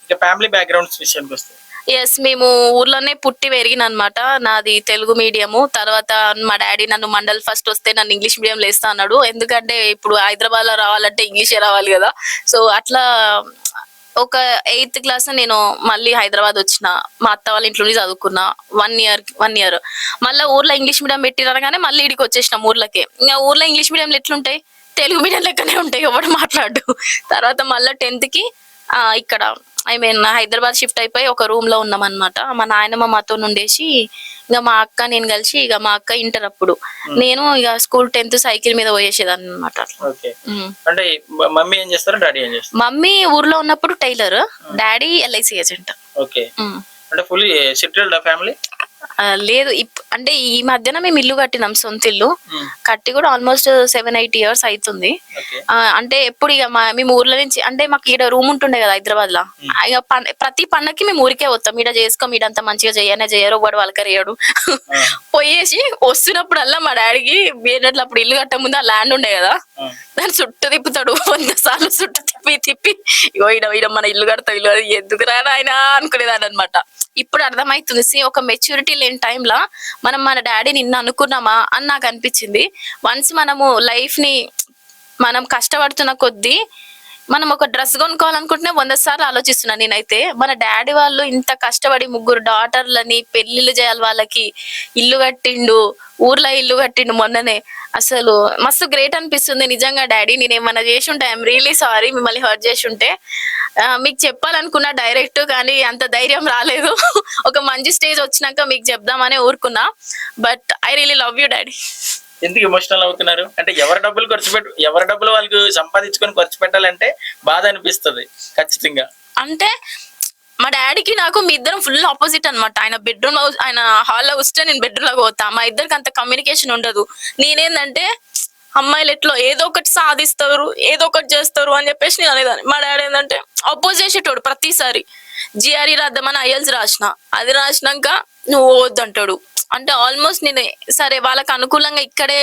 ఇక family backgrounds విషయానికొస్తే? Yes. మేము ఊర్లోనే పుట్టి పెరిగిననమాట. నాది తెలుగు మీడియము. తర్వాత మా డ్యాడీ నన్ను మండల్ ఫస్ట్ వస్తే నన్ను ఇంగ్లీష్ మీడియంలో ఏస్తా అన్నాడు. ఎందుకంటే ఇప్పుడు హైదరాబాద్‌లో రావాలంటే ఇంగ్లీషే రావాలి గదా! సో, అట్లా ఒక ఎయిత్ క్లాస్‌లో నేను మళ్ళీ హైదరాబాదొచ్చిన. మా అత్త వాళ్ళ ఇంట్లోనే చదువుకున్నా. 1 ఇయర్. మళ్ళా ఊర్లో ఇంగ్లీష్ మీడియం పెట్టిరనగానే మళ్ళీ ఈడికొచ్చేసినాం ఊర్లకే. ఇంగ ఊర్లో ఇంగ్లీష్ మీడియంలు ఎట్లుంటాయి? తెలుగు మీడియం లెక్కనే ఉంటాయి. ఎవడు మాట్లాడడు. తర్వాత మళ్ళా 10థ్‌కి ఇక్కడ హైదరాబాద్ షిఫ్ట్ అయిపోయి ఒక రూమ్‌లో ఉన్నామనమాట. మా నాయనమ్మ మాతోనుండేసి, ఇగ మా అక్క నేను కలిసి ఇగ మా అక్క ఇంటర్ అప్పుడు. హ్మ్. నేను ఇగ స్కూల్ 10థ్ సైకిల్ మీద పోయేసేదాన్ననమాట అట్లా. ఓకే. హ్మ్. అంటే మమ్మీ ఏం చేస్తారు? డ్యాడీ ఏం చేస్తారు? మమ్మీ ఊర్లో ఉన్నప్పుడు tailor, daddy LIC agent. Okay. Hmm. అంటే ఫుల్లీ సెటిల్డా ఫ్యామిలీ? లేదు. అంటే ఈ మధ్యన మేము ఇల్లు కట్టినాం సొంతిల్లు. హ్మ్. కట్టి కూడా ఆల్మోస్ట్ 7, 8 ఇయర్స్ అయితుంది. ఓకే. అంటే ఎప్పుడు ఇగ మేము ఊర్లో నుంచి అంటే మాకు ఈడ రూమ్ ఉంటుండే కదా హైదరాబాద్‌ల. హ్మ్. ఇగ ప్రతి పండక్కి మేము ఊరికే పోతాం. ఈడ చేసుకోం, ఈడంతా మంచిగా చెయ్యరు, ఎవ్వడు పలకరియ్యడు. ఆ! పోయేసి వస్తున్నప్పుడల్లా మా డాడీకి వేరేట్ల అప్పుడు ఇల్లు కట్టక ముందు ఆ ల్యాండ్ ఉండే కదా! ఆ! దాన్ని చుట్టూ తిప్పుతాడు. 100 సార్లు చుట్టూ తిప్పి ఇగో ఈడ ఈడ మన ఇల్లు కడతాం, ఇల్లు ఎందుకురా నాయనా అనుకునేదాన్ననమాట. ఇప్పుడు అర్థమైతుంది. ఒక మెచ్యూరిటీ లేని టైంల మనం మన డాడీని ఇన్ని అనుకున్నామా అని నాకు అనిపించింది. వన్స్ మనము లైఫ్‌ని మనం కష్టపడుతున్న కొద్దీ మనం ఒక డ్రెస్ కొనుక్కోవాలనుకుంటేనే 100 సార్లు ఆలోచిస్తున్నా నేనైతే. మన డాడీ వాళ్ళు ఇంత కష్టపడి ముగ్గురు డాటర్‌లని పెళ్ళిళ్ళు చేయాలి వాళ్ళకి. ఇల్లు కట్టిండు. ఊర్లో ఇల్లు కట్టిండు మొన్ననే. అసలు మస్తు గ్రేట్ అనిపిస్తుంది నిజంగా డాడీ. నేనేమన్నా చేసుంటే ఐ యామ్ రియల్లీ సారీ మిమ్మల్ని హర్ట్ చేసుంటే. మీకు చెప్పాలనుకున్నా డైరెక్ట్ కానీ అంత ధైర్యం రాలేదు. ఒక మంచి స్టేజ్ వచ్చినాక మీకు చెప్దామనే ఊరుకున్నా. But I really love you daddy. ఎందుకు ఎమోషనల్ అవుతున్నారు? అంటే ఎవరి డబ్బులు వాళ్ళు సంపాదించుకొని ఖర్చు పెట్టాలంటే బాధ అనిపిస్తది ఖచ్చితంగా. అంటే మా డాడీకి నాకు మీ ఇద్దరం ఫుల్ ఆపోజిట్ అనమాట. ఆయన హాల్‌లో కూర్చుంటే నేను బెడ్‌రూమ్‌లోకి పోతా. మా ఇద్దరికి అంత కమ్యూనికేషన్ ఉండదు. నేనేందంటే అమ్మాయిలు ఎట్లో ఏదో ఒకటి సాధిస్తారు, ఏదో ఒకటి చేస్తారు అని చెప్పేసి నేను అనేదాన్ని. మా డాడీ ఏందంటే అపోజ్ చేసేటోడు ప్రతిసారి. జీఆర్ఈ రాద్దామని ఐఎల్స్ రాసిన. అది రాసినంక నువ్వు పోవద్దంటాడు. అంటే ఆల్మోస్ట్ నేను సరే వాళ్ళకి అనుకూలంగా ఇక్కడే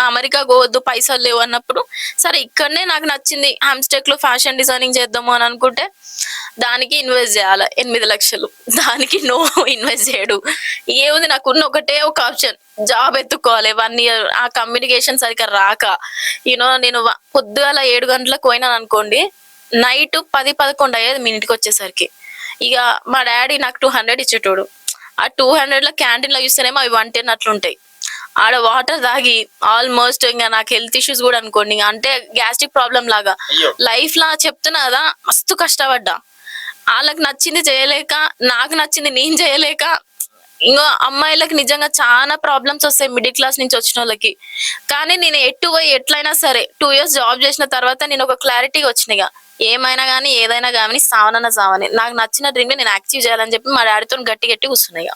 అమెరికా పోవద్దు పైసలు లేవు అన్నప్పుడు, సరే ఇక్కడనే నాకు నచ్చింది హామ్‌స్టెక్‌లో ఫ్యాషన్ డిజైనింగ్ చేద్దాము అని అనుకుంటే, దానికి ఇన్వెస్ట్ చేయాలి 8 లక్షలు. దానికి ఇన్వెస్ట్ చేయడు. ఏముంది నాకున్న ఒకటే ఒక ఆప్షన్ జాబ్ ఎత్తుకోవాలి 1 ఇయర్. ఆ కమ్యూనికేషన్ సరిగ్గా రాక నేను పొద్దుగాల 7 గంటలకు పోయినాననుకోండి, నైట్ 10, 11 అయ్యేది మీ ఇంటికొచ్చేసరికి. ఇగ మా డాడీ నాకు 200 ఇచ్చేటోడు. ఆ 200లో క్యాంటీన్‌లో చూస్తేనేమో అవి 110 అట్లుంటాయి. ఆడ వాటర్ తాగి ఆల్మోస్ట్ ఇంగ నాకు హెల్త్ ఇష్యూస్ గూడా అనుకోండి. అంటే గ్యాస్ట్రిక్ ప్రాబ్లమ్ లాగా. అయ్యో! లైఫ్‌లా చెప్తున్నా గదా! మస్తు కష్టపడ్డా. ఆళ్ళకి నచ్చింది చేయలేక, నాకు నచ్చింది నేను చేయలేక, ఇంగో అమ్మాయిలకి నిజంగా చానా ప్రాబ్లమ్స్ ఒస్తాయి మిడిల్ క్లాస్ నుంచి వచ్చినోళ్ళకి. కానీ నేను ఎటు పోయి ఎట్లైనా సరే 2 ఇయర్స్ జాబ్ చేసిన తర్వాత నేను ఒక క్లారిటీగా వచ్చిన ఇగ. ఏమైనా గాని, ఏదైనా గాని సావనన్న సావని. నాకు నచ్చిన డ్రీమ్‌ని నేను అచీవ్ చేయాలని చెప్పి మా డాడీతోని గట్టి గట్టిగా కూర్చున్నా ఇగ.